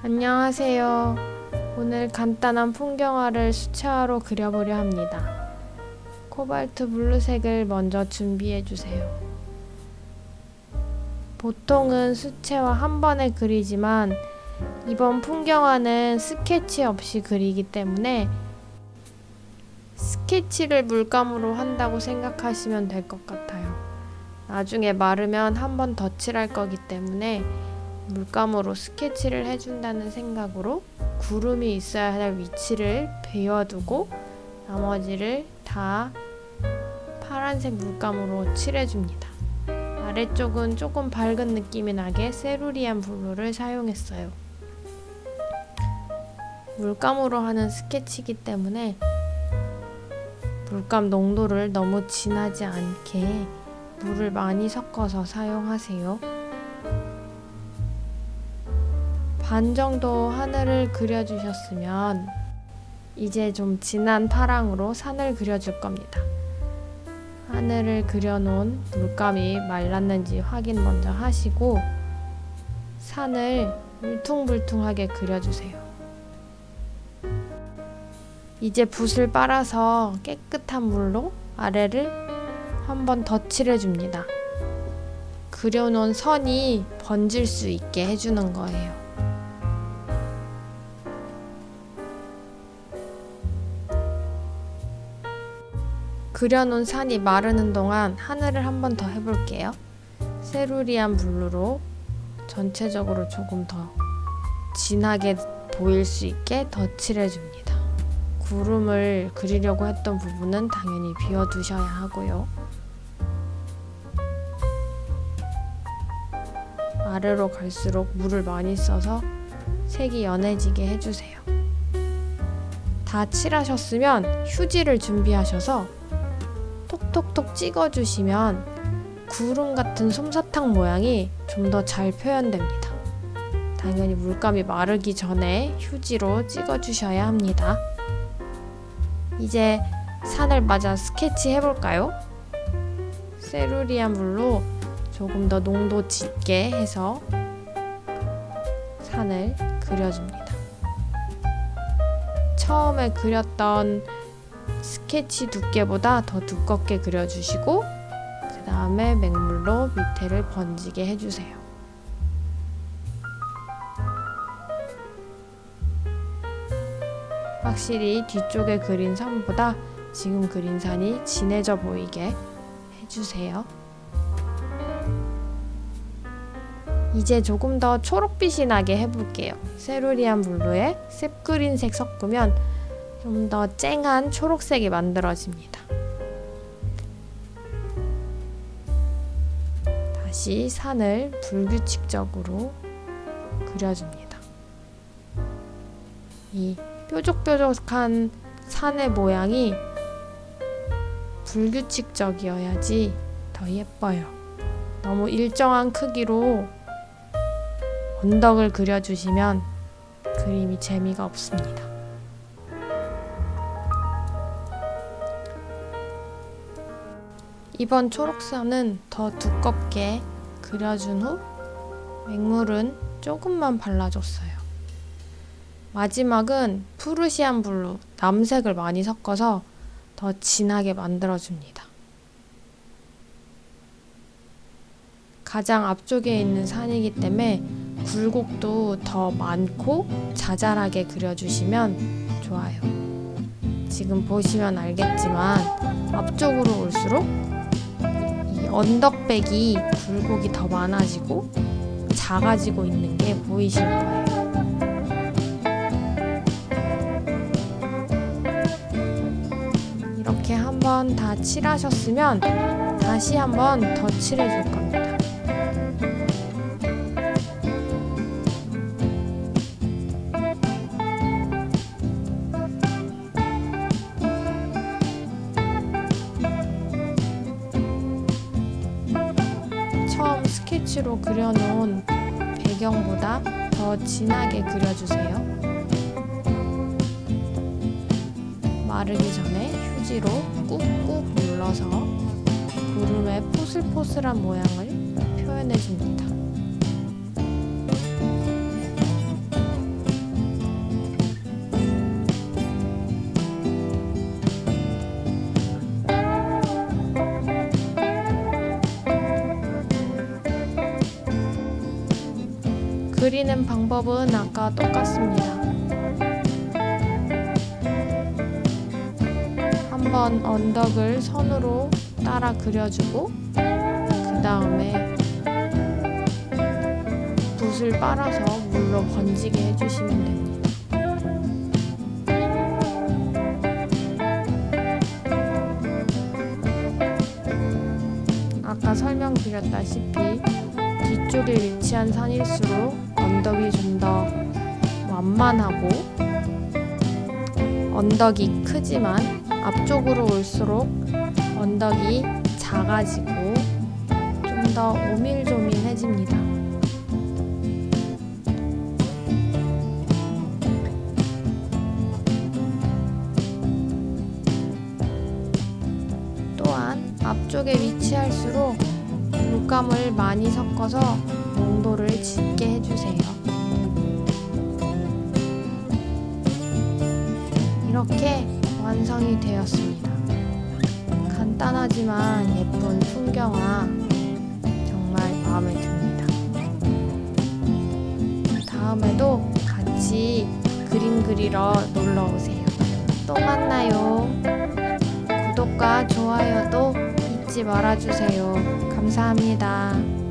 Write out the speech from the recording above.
안녕하세요. 오늘 간단한 풍경화를 수채화로 그려보려 합니다. 코발트 블루색을 먼저 준비해 주세요. 보통은 수채화 한 번에 그리지만 이번 풍경화는 스케치 없이 그리기 때문에 스케치를 물감으로 한다고 생각하시면 될 것 같아요. 나중에 마르면 한 번 더 칠할 거기 때문에 물감으로 스케치를 해준다는 생각으로 구름이 있어야 할 위치를 비워두고 나머지를 다 파란색 물감으로 칠해줍니다. 아래쪽은 조금 밝은 느낌이 나게 세루리안 블루를 사용했어요. 물감으로 하는 스케치이기 때문에 물감 농도를 너무 진하지 않게 물을 많이 섞어서 사용하세요. 반 정도 하늘을 그려주셨으면 이제 좀 진한 파랑으로 산을 그려줄 겁니다. 하늘을 그려놓은 물감이 말랐는지 확인 먼저 하시고 산을 울퉁불퉁하게 그려주세요. 이제 붓을 빨아서 깨끗한 물로 아래를 한 번 더 칠해줍니다. 그려놓은 선이 번질 수 있게 해주는 거예요. 그려놓은 산이 마르는 동안 하늘을 한 번 더 해볼게요. 세루리안 블루로 전체적으로 조금 더 진하게 보일 수 있게 덧칠해줍니다. 구름을 그리려고 했던 부분은 당연히 비워두셔야 하고요. 아래로 갈수록 물을 많이 써서 색이 연해지게 해주세요. 다 칠하셨으면 휴지를 준비하셔서 톡톡톡 찍어주시면 구름 같은 솜사탕 모양이 좀 더 잘 표현됩니다. 당연히 물감이 마르기 전에 휴지로 찍어주셔야 합니다. 이제 산을 맞아 스케치 해볼까요? 세루리안 블루 조금 더 농도 짙게 해서 산을 그려줍니다. 처음에 그렸던 스케치 두께보다 더 두껍게 그려주시고 그 다음에 맹물로 밑에를 번지게 해주세요. 확실히 뒤쪽에 그린 산보다 지금 그린 산이 진해져 보이게 해주세요. 이제 조금 더 초록빛이 나게 해볼게요. 세루리안 블루에 셉그린색 섞으면 좀 더 쨍한 초록색이 만들어집니다. 다시 산을 불규칙적으로 그려줍니다. 이 뾰족뾰족한 산의 모양이 불규칙적이어야지 더 예뻐요. 너무 일정한 크기로 언덕을 그려주시면 그림이 재미가 없습니다. 이번 초록선은 더 두껍게 그려준 후 맹물은 조금만 발라줬어요. 마지막은 푸르시안 블루, 남색을 많이 섞어서 더 진하게 만들어줍니다. 가장 앞쪽에 있는 산이기 때문에 굴곡도 더 많고 자잘하게 그려주시면 좋아요. 지금 보시면 알겠지만 앞쪽으로 올수록 이 언덕백이 굴곡이 더 많아지고 작아지고 있는 게 보이실 거예요. 이렇게 한번 다 칠하셨으면 다시 한번 더 칠해줄 겁니다. 처음 스케치로 그려놓은 배경보다 더 진하게 그려주세요. 마르기 전에 휴지로 꾹꾹 눌러서 구름의 포슬포슬한 모양을 표현해줍니다. 그리는 방법은 아까 똑같습니다. 한번 언덕을 선으로 따라 그려주고 그 다음에 붓을 빨아서 물로 번지게 해주시면 됩니다. 아까 설명드렸다시피 뒤쪽에 위치한 산일수록 언덕이 좀 더 완만하고 언덕이 크지만 앞쪽으로 올수록 언덕이 작아지고 좀 더 오밀조밀해집니다. 또한 앞쪽에 위치할수록 물감을 많이 섞어서 농도를 짙게 해주세요. 이렇게 완성이 되었습니다. 간단하지만 예쁜 풍경화 정말 마음에 듭니다. 다음에도 같이 그림 그리러 놀러 오세요. 또 만나요. 구독과 좋아요도 잊지 말아주세요. 감사합니다.